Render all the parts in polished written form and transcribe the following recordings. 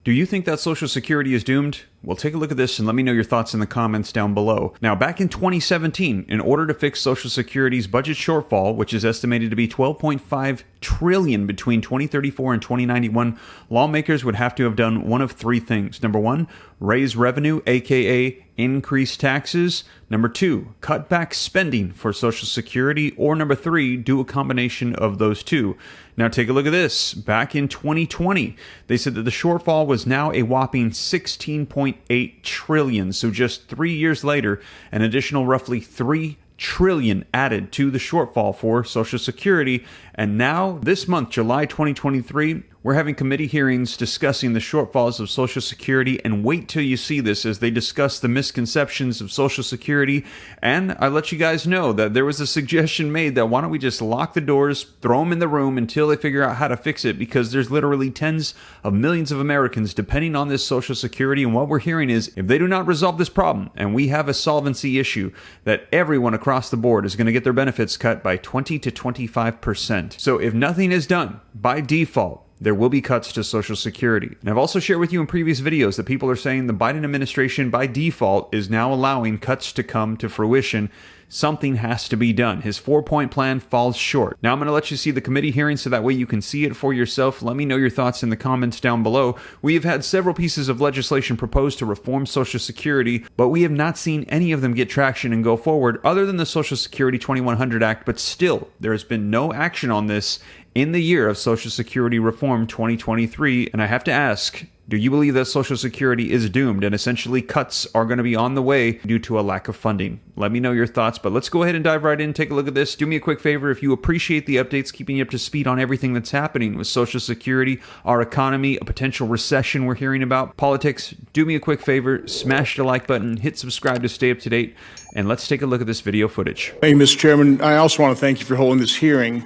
Do you think that Social Security is doomed? Well, take a look at this and let me know your thoughts in the comments down below. Now, back in 2017, in order to fix Social Security's budget shortfall, which is estimated to be $12.5 trillion between 2034 and 2091, lawmakers would have to have done one of three things. Number one, raise revenue, aka increase taxes. Number two, cut back spending for Social Security. Or number three, do a combination of those two. Now take a look at this. Back in 2020, they said that the shortfall was now a whopping $16.8 trillion. So just 3 years later, an additional roughly $3 trillion added to the shortfall for Social Security. And now this month, July 2023, we're having committee hearings discussing the shortfalls of Social Security, and wait till you see this as they discuss the misconceptions of Social Security. And I let you guys know that there was a suggestion made that why don't we just lock the doors, throw them in the room until they figure out how to fix it, because there's literally tens of millions of Americans depending on this Social Security. And what we're hearing is if they do not resolve this problem, and we have a solvency issue, that everyone across the board is going to get their benefits cut by 20 to 25%. So if nothing is done, by default, there will be cuts to Social Security. And I've also shared with you in previous videos that people are saying the Biden administration by default is now allowing cuts to come to fruition. Something has to be done. His 4-point plan falls short. Now I'm going to let you see the committee hearing so that way you can see it for yourself. Let me know your thoughts in the comments down below. We have had several pieces of legislation proposed to reform Social Security, but we have not seen any of them get traction and go forward other than the Social Security 2100 Act. But still, there has been no action on this in the year of Social Security Reform 2023. And I have to ask, do you believe that Social Security is doomed and essentially cuts are going to be on the way due to a lack of funding? Let me know your thoughts, but let's go ahead and dive right in, take a look at this. Do me a quick favor, if you appreciate the updates, keeping you up to speed on everything that's happening with Social Security, our economy, a potential recession we're hearing about, politics, do me a quick favor, smash the like button, hit subscribe to stay up to date, and let's take a look at this video footage. Thank you, Mr. Chairman. I also want to thank you for holding this hearing,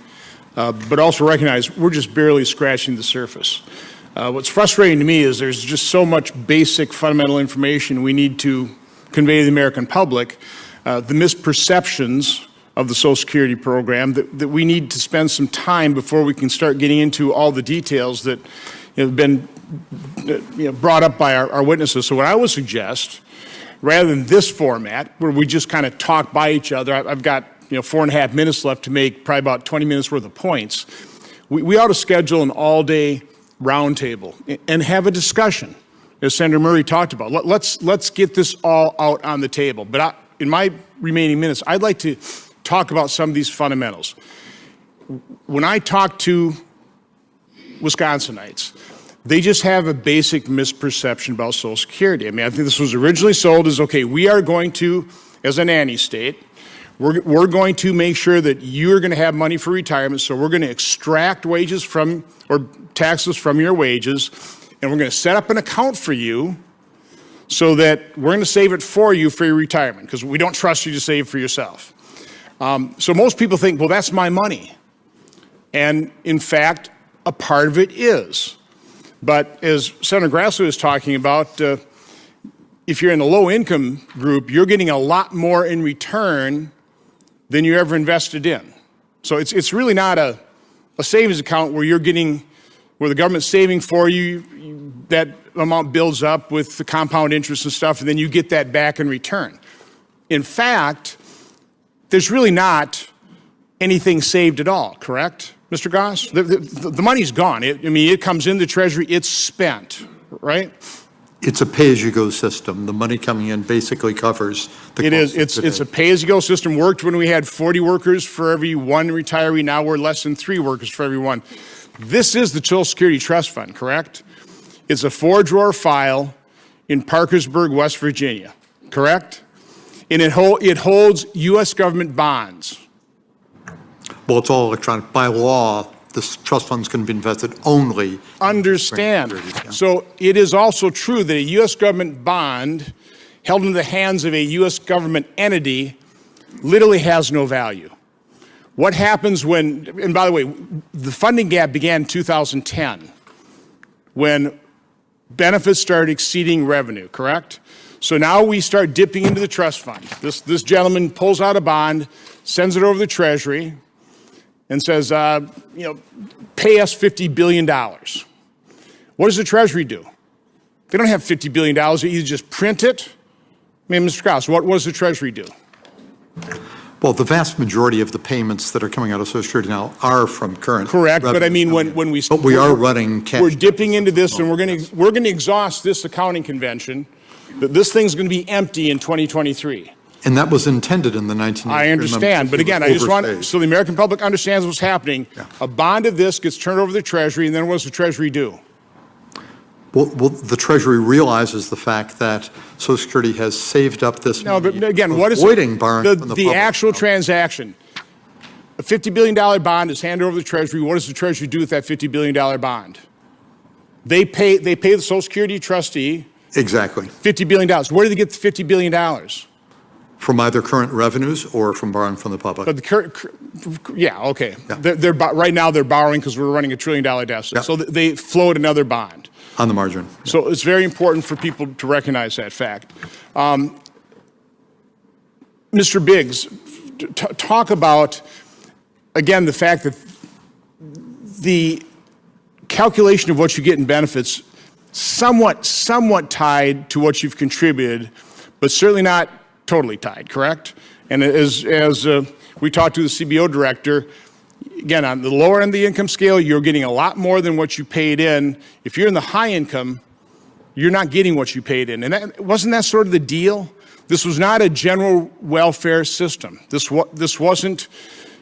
but also recognize we're just barely scratching the surface. What's frustrating to me is there's just so much basic fundamental information we need to convey to the American public, the misperceptions of the Social Security program, that we need to spend some time before we can start getting into all the details that have been brought up by our witnesses. So what I would suggest, rather than this format where we just kind of talk by each other, I've got 4.5 minutes left to make probably about 20 minutes worth of points. We ought to schedule an all-day roundtable and have a discussion, as Senator Murray talked about. Let's get this all out on the table. But in my remaining minutes, I'd like to talk about some of these fundamentals. When I talk to Wisconsinites, they just have a basic misperception about Social Security. I mean, I think this was originally sold as, okay, we are going to, as a nanny state, we're going to make sure that you're going to have money for retirement, so we're going to extract wages from, or taxes from your wages, and we're going to set up an account for you so that we're going to save it for you for your retirement, because we don't trust you to save for yourself. So most people think, well, that's my money. And in fact, a part of it is. But as Senator Grassley was talking about, if you're in a low-income group, you're getting a lot more in return than you ever invested in. So it's really not a savings account where you're getting, where the government's saving for you, that amount builds up with the compound interest and stuff, and then you get that back in return. In fact, there's really not anything saved at all, correct, Mr. Goss? The money's gone. It comes in the Treasury, it's spent, right? It's a pay-as-you-go system. The money coming in basically covers the cost. It's a pay-as-you-go system. Worked when we had 40 workers for every one retiree. Now we're less than 3 workers for every one. This is the Social Security Trust Fund, correct? It's a 4-drawer file in Parkersburg, West Virginia, correct? And it holds U.S. government bonds. Well, it's all electronic. By law, this trust fund's going to be invested only. Understand. So it is also true that a U.S. government bond held in the hands of a U.S. government entity literally has no value. What happens when, and by the way, the funding gap began in 2010 when benefits started exceeding revenue, correct? So now we start dipping into the trust fund. This gentleman pulls out a bond, sends it over to the Treasury, and says, pay us $50 billion. What does the Treasury do? They don't have $50 billion. They either just print it. I mean, Mr. Krause, what does the Treasury do? Well, the vast majority of the payments that are coming out of Social Security now are from current. Correct, but I mean, when we But we are running cash. we're dipping into this, and we're going to exhaust this accounting convention. That this thing's going to be empty in 2023. And that was intended in the 1980s. I understand, but again, I just want so the American public understands what's happening. Yeah. A bond of this gets turned over to the Treasury, and then what does the Treasury do? Well, the Treasury realizes the fact that Social Security has saved up this No, money, but again, what is avoiding borrowing from the the public. actual transaction? A $50 billion bond is handed over to the Treasury. What does the Treasury do with that $50 billion bond? They pay the Social Security trustee Exactly. $50 billion. Where do they get the $50 billion? From either current revenues or from borrowing from the public. But yeah, okay. Yeah. Right now they're borrowing because we're running $1 trillion deficit. Yeah. So they float another bond. On the margin. So it's very important for people to recognize that fact. Mr. Biggs, talk about, again, the fact that the calculation of what you get in benefits somewhat tied to what you've contributed, but certainly not totally tied, correct? And as we talked to the CBO director, again, on the lower end of the income scale, you're getting a lot more than what you paid in. If you're in the high income, you're not getting what you paid in. And wasn't that sort of the deal? This was not a general welfare system. This wasn't,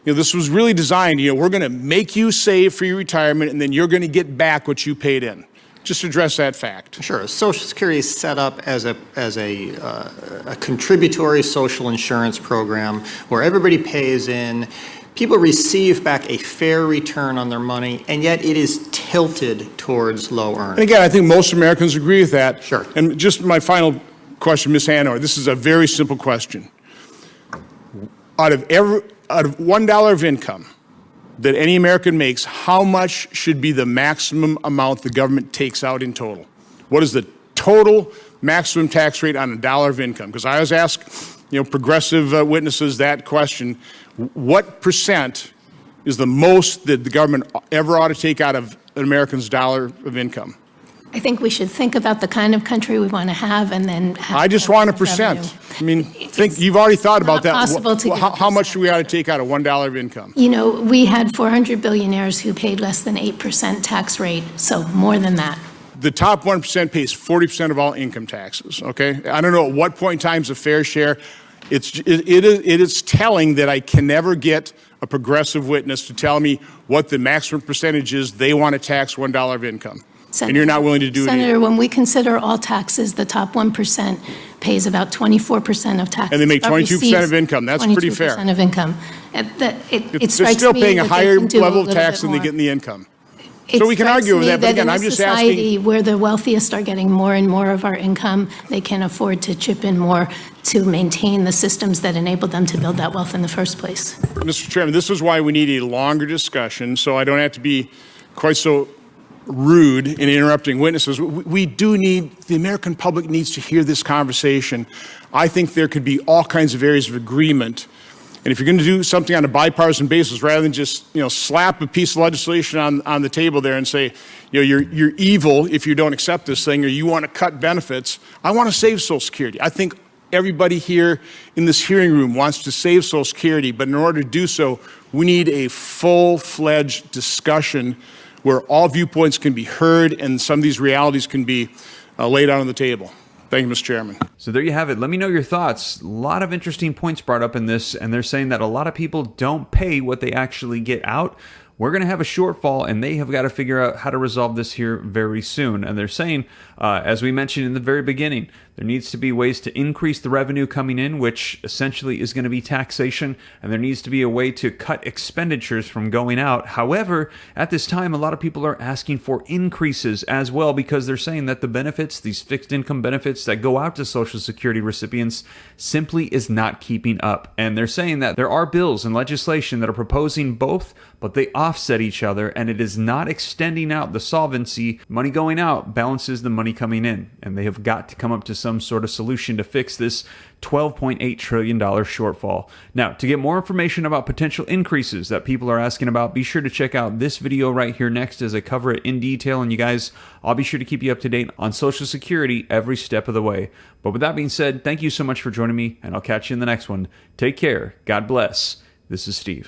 this was really designed, we're going to make you save for your retirement, and then you're going to get back what you paid in. Just address that fact. Sure. Social Security is set up as a contributory social insurance program where everybody pays in. People receive back a fair return on their money, and yet it is tilted towards low earners. And again, I think most Americans agree with that. Sure. And just my final question, Ms. Hanauer, this is a very simple question. Out of $1 of income that any American makes, how much should be the maximum amount the government takes out in total? What is the total maximum tax rate on $1 of income? Because I always ask, progressive witnesses that question. What percent is the most that the government ever ought to take out of an American's dollar of income? I think we should think about the kind of country we want to have and then have. I just want a revenue. percent. I mean, you've already thought about that. Possible to get a How much do we ought to take out of $1 of income? We had 400 billionaires who paid less than 8% tax rate, so more than that. The top 1% pays 40% of all income taxes, okay? I don't know at what point in time is a fair share. It is telling that I can never get a progressive witness to tell me what the maximum percentage is they want to tax $1 of income. And you're not willing to do it Senator, either. when we consider all taxes, the top 1% pays about 24% of taxes. And they make but 22% of receives income. That's pretty fair. 22% of income. It They're strikes still me paying a that they higher can do a level of little tax bit than they more. get in the income. It So we can strikes argue with me that, but again, in a I'm just society asking. where the wealthiest are getting more and more of our income, they can afford to chip in more to maintain the systems that enable them to build that wealth in the first place. Mr. Chairman, this is why we need a longer discussion, so I don't have to be quite so rude in interrupting witnesses. We do need, the American public needs to hear this conversation. I think there could be all kinds of areas of agreement. And if you're going to do something on a bipartisan basis, rather than just, slap a piece of legislation on the table there and say, you're evil if you don't accept this thing, or you want to cut benefits, I want to save Social Security. I think everybody here in this hearing room wants to save Social Security, but in order to do so, we need a full-fledged discussion where all viewpoints can be heard and some of these realities can be laid out on the table. Thank you, Mr. Chairman. So there you have it. Let me know your thoughts. A lot of interesting points brought up in this, and they're saying that a lot of people don't pay what they actually get out. We're going to have a shortfall, and they have got to figure out how to resolve this here very soon. And they're saying, as we mentioned in the very beginning, there needs to be ways to increase the revenue coming in, which essentially is going to be taxation, and there needs to be a way to cut expenditures from going out. However, at this time, a lot of people are asking for increases as well because they're saying that the benefits, these fixed income benefits that go out to Social Security recipients, simply is not keeping up. And they're saying that there are bills and legislation that are proposing both, but they offset each other, and it is not extending out the solvency. Money going out balances the money coming in, and they have got to come up to some sort of solution to fix this $12.8 trillion shortfall. Now, to get more information about potential increases that people are asking about, be sure to check out this video right here next as I cover it in detail. And you guys, I'll be sure to keep you up to date on Social Security every step of the way. But with that being said, thank you so much for joining me, and I'll catch you in the next one. Take care. God bless. This is Steve.